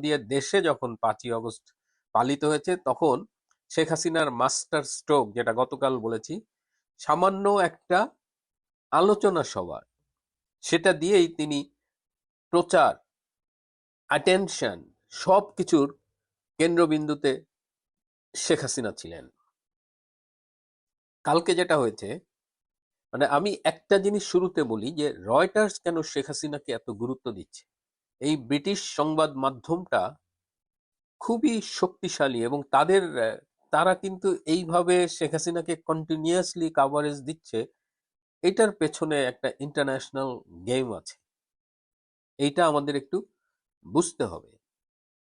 দিয়ে দেশে যখন 5ই আগস্ট পালিত হয়েছে, তখন শেখ হাসিনার মাস্টার স্ট্রোক, যেটা গতকাল বলেছি, সামান্য একটা আলোচনা সভা, সেটা দিয়েই তিনি প্রচার, অ্যাটেনশন, সবকিছুর কেন্দ্রবিন্দুতে শেখ হাসিনা ছিলেন। কালকে যেটা হয়েছে, মানে আমি একটা জিনিস শুরুতে বলি যে রয়টার্স কেন শেখ হাসিনাকে এত গুরুত্ব দিচ্ছে। এই ব্রিটিশ সংবাদ মাধ্যমটা খুবই শক্তিশালী এবং তারা কিন্তু এইভাবে শেখ হাসিনাকে কন্টিনিউয়াসলি কাভারেজ দিচ্ছে। এটার পেছনে একটা ইন্টারন্যাশনাল গেম আছে, এইটা আমাদের একটু বুঝতে হবে।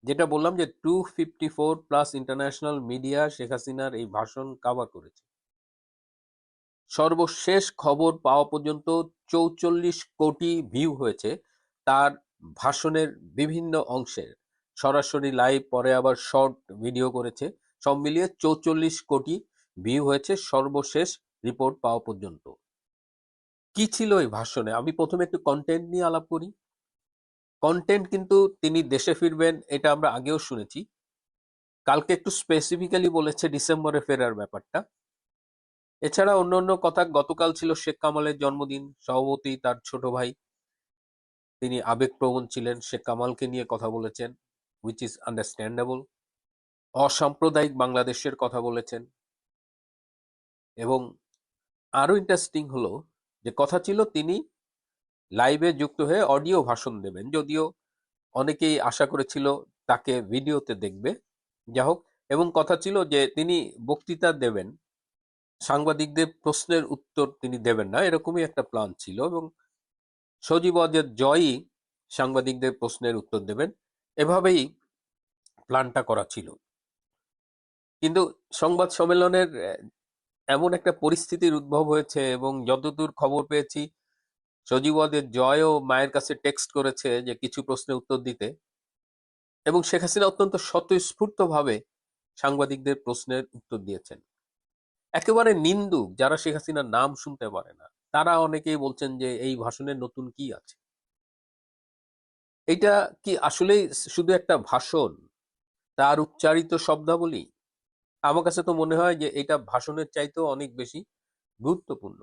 যেটা বললাম যে 254+ ইন্টারন্যাশনাল মিডিয়া শেখ হাসিনার এই ভাষণ কাভার করেছে। সর্বশেষ খবর পাওয়া পর্যন্ত 44 কোটি ভিউ হয়েছে তার ভাষণের বিভিন্ন অংশের। সরাসরি লাইভ, পরে আবার শর্ট ভিডিও করেছে। সব মিলিয়ে 44 কোটি ভিউ হয়েছে সর্বশেষ রিপোর্ট পাওয়া পর্যন্ত। কি ছিল এই ভাষণে? আমি প্রথমে একটু কন্টেন্ট নিয়ে আলাপ করি। কন্টেন্ট কিন্তু তিনি দেশে ফিরবেন, এটা আমরা আগেও শুনেছি। কালকে একটু স্পেসিফিক্যালি বলেছে ডিসেম্বরে ফেরার ব্যাপারটা। এছাড়া অন্য কথা, গতকাল ছিল শেখ কামালের জন্মদিন, সভাপতি তার ছোট ভাই, তিনি আবেগপ্রবণ ছিলেন, শেখ কামালকে নিয়ে কথা বলেছেন, হুইচ ইজ আন্ডারস্ট্যান্ডেবল। অসাম্প্রদায়িক বাংলাদেশের কথা বলেছেন। এবং আরো ইন্টারেস্টিং হলো যে কথা ছিল তিনি লাইভে যুক্ত হয়ে অডিও ভাষণ দেবেন, যদিও অনেকেই আশা করেছিল তাকে ভিডিওতে দেখবে। যা হোক, এবং কথা ছিল যে তিনি বক্তৃতা দেবেন, সাংবাদিকদের প্রশ্নের উত্তর তিনি দেবেন না, এরকমই একটা প্ল্যান ছিল। এবং সজীব ওয়াজেদ জয়ই সাংবাদিকদের প্রশ্নের উত্তর দেবেন, এভাবেই প্ল্যানটা করা ছিল। কিন্তু সংবাদ সম্মেলনের এমন একটা পরিস্থিতির উদ্ভব হয়েছে, এবং যতদূর খবর পেয়েছি সজীব ওয়াজেদ জয়ও মায়ের কাছে টেক্সট করেছে যে কিছু প্রশ্নের উত্তর দিতে, এবং শেখ হাসিনা অত্যন্ত স্বতঃস্ফূর্তভাবে সাংবাদিকদের প্রশ্নের উত্তর দিয়েছেন। একেবারে নিন্দুক যারা শেখ হাসিনার নাম শুনতে পারে না, তারা অনেকেই বলছেন যে এই ভাষণের নতুন কি আছে। এটা কি আসলেই শুধু একটা ভাষণ, তার উচ্চারিত শব্দাবলী? আমার কাছে তো মনে হয় যে এটা ভাষণের চাইতেও অনেক বেশি গুরুত্বপূর্ণ।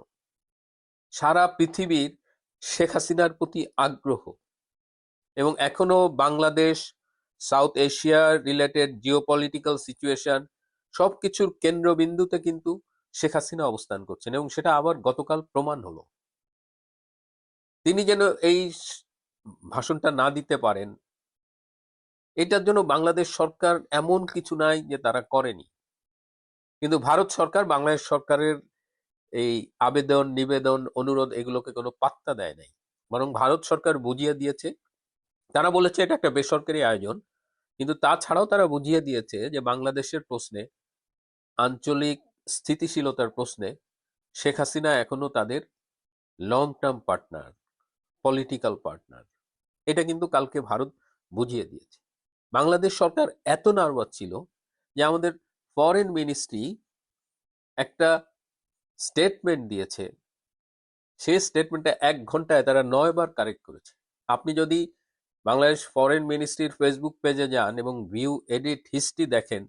সারা পৃথিবীর শেখ হাসিনার প্রতি আগ্রহ, এবং এখনো Bangladesh, south Asia related geopolitical situation, সবকিছুর কেন্দ্রবিন্দুতে কিন্তু শেখ হাসিনা অবস্থান করছেন, এবং সেটা আবার গতকাল প্রমাণ হলো। তিনি যেন এই ভাষণটা না দিতে পারেন, এটার জন্য বাংলাদেশ সরকার এমন কিছু নাই যে তারা করেনি। কিন্তু ভারত সরকার বাংলাদেশ সরকারের এই আবেদন, নিবেদন, অনুরোধ এগুলোকে কোনো পাত্তা দেয় নাই। বরং ভারত সরকার বুঝিয়ে দিয়েছে, তারা বলেছে এটা একটা বেসরকারি আয়োজন, কিন্তু তাছাড়াও তারা বুঝিয়ে দিয়েছে যে বাংলাদেশের প্রশ্নে, আঞ্চলিক স্থিতিশীলতার প্রশ্নে শেখ হাসিনা এখনো তাদের long term partner, political partner. এটা কিন্তু কালকে ভারত বুঝিয়ে দিয়েছে। বাংলাদেশ সরকার এত নার্ভাস ছিল যে আমাদের ফরেন মিনিস্ট্রি একটা স্টেটমেন্ট দিয়েছে, সেই স্টেটমেন্টটা 1 ঘন্টায় তারা 9 বার কারেক্ট করেছে। আপনি যদি বাংলাদেশ ফরেন মিনিস্ট্রির ফেসবুক পেজে যান এবং ভিউ এডিট হিস্ট্রি দেখেন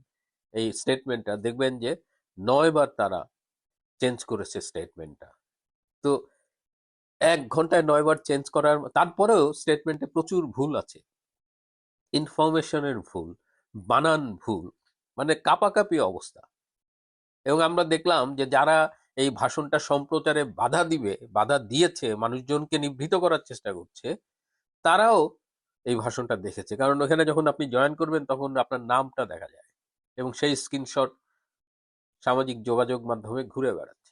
এই স্টেটমেন্টটা, দেখবেন যে 9 বার তারা চেঞ্জ করেছে স্টেটমেন্টটা। তো 1 ঘন্টায় 9 বার চেঞ্জ করার, তারপরেও স্টেটমেন্টে প্রচুর ভুল আছে, ইনফরমেশনের ভুল, বানান ভুল, মানে কাপাকাপি অবস্থা। এবং আমরা দেখলাম যে যারা এই ভাষণটা সম্প্রচারে বাধা দিয়েছে, মানুষজনকে নিবৃত করার চেষ্টা করছে, তারাও এই ভাষণটা দেখেছে। কারণ ওখানে যখন আপনি জয়েন করবেন তখন আপনার নামটা দেখা যায়, এবং সেই স্ক্রিনশট সামাজিক যোগাযোগ মাধ্যমে ঘুরে বেড়াচ্ছে।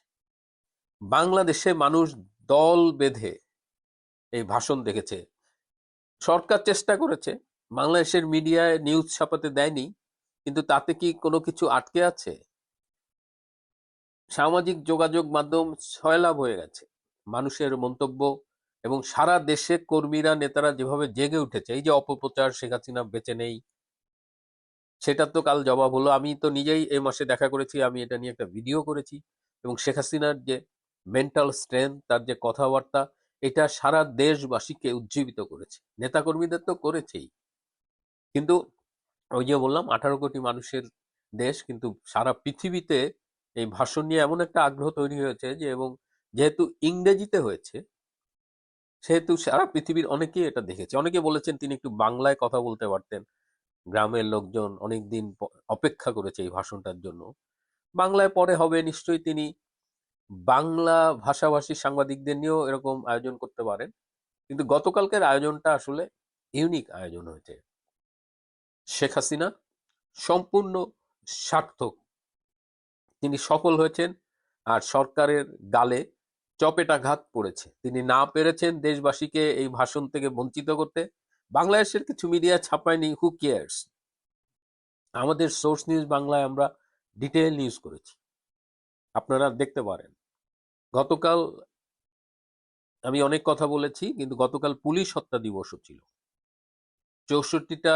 বাংলাদেশে মানুষ দল বেঁধে এই ভাষণ দেখেছে। সরকার চেষ্টা করেছে, বাংলাদেশের মিডিয়ায় নিউজ ছাপাতে দেয়নি, কিন্তু তাতে কি কোনো কিছু আটকে আছে? সামাজিক যোগাযোগ মাধ্যম সয়লাব হয়ে গেছে মানুষের মন্তব্য, এবং সারা দেশে কর্মীরা, নেতারা যেভাবে জেগে উঠেছে, এই যে অপপ্রচার শেখ হাসিনা বেঁচে নেই, সেটা তো কাল জবাব হলো। আমি তো নিজেই এই মাসে দেখা করেছি, আমি এটা নিয়ে একটা ভিডিও করেছি। এবং শেখ হাসিনার যে মেন্টাল স্ট্রেংথ, তার যে কথাবার্তা, এটা সারা দেশবাসীকে উজ্জীবিত করেছে, নেতাকর্মীদের তো করেছেই। কিন্তু ওই যে বললাম 18 কোটি মানুষের দেশ, কিন্তু সারা পৃথিবীতে এই ভাষণ নিয়ে এমন একটা আগ্রহ তৈরি হয়েছে যে, এবং যেহেতু ইংরেজিতে হয়েছে সেহেতু সারা পৃথিবীর অনেকেই এটা দেখেছে। অনেকে বলেছেন তিনি একটু বাংলায় কথা বলতে পারতেন। গ্রামের লোকজন অনেকদিন অপেক্ষা করেছে এই ভাষণটার জন্য। বাংলায় পরে হবে নিশ্চয়ই, তিনি বাংলা ভাষাভাষী সাংবাদিকদের নিয়েও এরকম আয়োজন করতে পারেন। কিন্তু গতকালকের আয়োজনটা আসলে ইউনিক আয়োজন হয়েছে। শেখ হাসিনা সম্পূর্ণ সার্থক, তিনি সফল হয়েছেন, আর সরকারের গালে চপেটাঘাত পড়েছে। তিনি না পেরেছেন দেশবাসীকে এই ভাষণ থেকে বঞ্চিত করতে। বাংলাদেশের কিছু মিডিয়া ছাপায়নি, হু কেয়ার্স। আমাদের সোর্স নিউজ বাংলায় আমরা ডিটেইল নিউজ করেছি, আপনারা দেখতে পারেন। গতকাল আমি অনেক কথা বলেছি, কিন্তু গতকাল পুলিশ হত্যা দিবসও ছিল। 64টা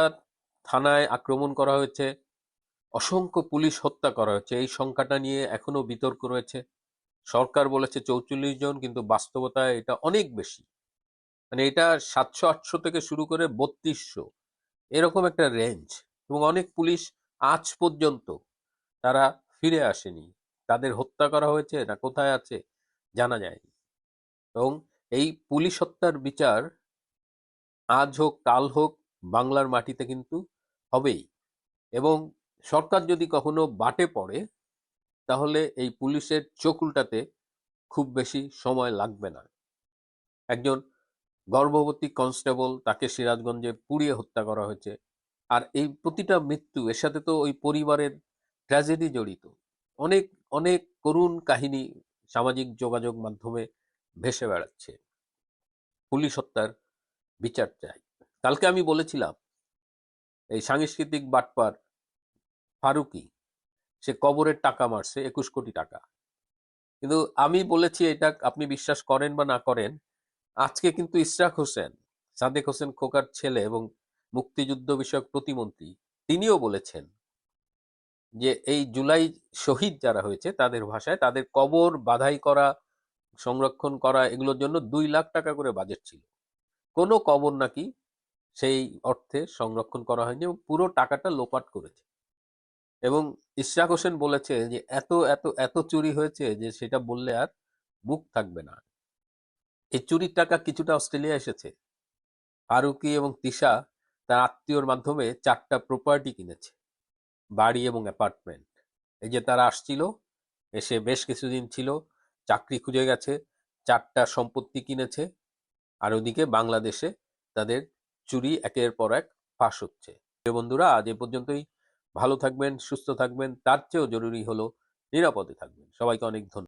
থানায় আক্রমণ করা হয়েছে, অসংখ্য পুলিশ হত্যা করা হয়েছে। এই সংখ্যাটা নিয়ে এখনো বিতর্ক রয়েছে। সরকার বলেছে 44 জন, কিন্তু বাস্তবতায় এটা অনেক বেশি। মানে এটা 700-800 থেকে শুরু করে 3200, এরকম একটা রেঞ্জ। এবং অনেক পুলিশ আজ পর্যন্ত তারা ফিরে আসেনি। তাদের হত্যা করা হয়েছে না কোথায় আছে জানা যায়নি। এবং এই পুলিশ হত্যার বিচার আজ হোক কাল হোক বাংলার মাটিতে কিন্তু হবেই। এবং সরকার যদি কখনো বাটে পড়ে, তাহলে এই পুলিশের চোখ উল্টাতে খুব বেশি সময় লাগবে না। একজন গর্ভবতী কনস্টেবল, তাকে সিরাজগঞ্জে পুড়িয়ে হত্যা করা হয়েছে। আর এই প্রতিটা মৃত্যু, এর সাথে তো ওই পরিবারের ট্র্যাজেডি জড়িত। অনেক অনেক করুণ কাহিনী সামাজিক যোগাযোগ মাধ্যমে ভেসে বেড়াচ্ছে। পুলিশ হত্যার বিচার চাই। কালকে আমি বলেছিলাম এই সাংস্কৃতিক বাটপার ফারুকি, সে কবরের টাকা মারছে 21 কোটি টাকা। কিন্তু আমি বলেছি, এটা আপনি বিশ্বাস করেন বা না করেন, আজকে কিন্তু ইশরাক হোসেন, সাদেক হোসেন খোকার ছেলে এবং মুক্তিযুদ্ধ বিষয়ক প্রতিমন্ত্রী, তিনিও বলেছেন যে এই জুলাই শহীদ যারা হয়েছে তাদের ভাষায় তাদের কবর বাধাই করা, সংরক্ষণ করা, এগুলোর জন্য 2 লাখ টাকা করে বাজেট ছিল। কোনো কবর নাকি সেই অর্থে সংরক্ষণ করা হয়নি এবং পুরো টাকাটা লোপাট করেছে। এবং ইশরাক হোসেন বলেছে যে এত এত এত চুরি হয়েছে যে সেটা বললে আর মুখ থাকবে না। এই চুরির টাকা কিছুটা অস্ট্রেলিয়া এসেছে। ফারুকি এবং তিশা তার আত্মীয়র মাধ্যমে 4টা প্রপার্টি কিনেছে, বাড়ি এবং অ্যাপার্টমেন্ট। এই যে তারা আসছিল, এসে বেশ কিছুদিন ছিল, চাকরি খুঁজে গেছে, 4টা সম্পত্তি কিনেছে। আর ওদিকে বাংলাদেশে তাদের চুরি একের পর এক ফাঁস হচ্ছে। প্রিয় বন্ধুরা, আজ এ পর্যন্তই। ভালো থাকবেন, সুস্থ থাকবেন, তার চেয়েও জরুরি হলো নিরাপদে থাকবেন। সবাইকে অনেক ধন্যবাদ।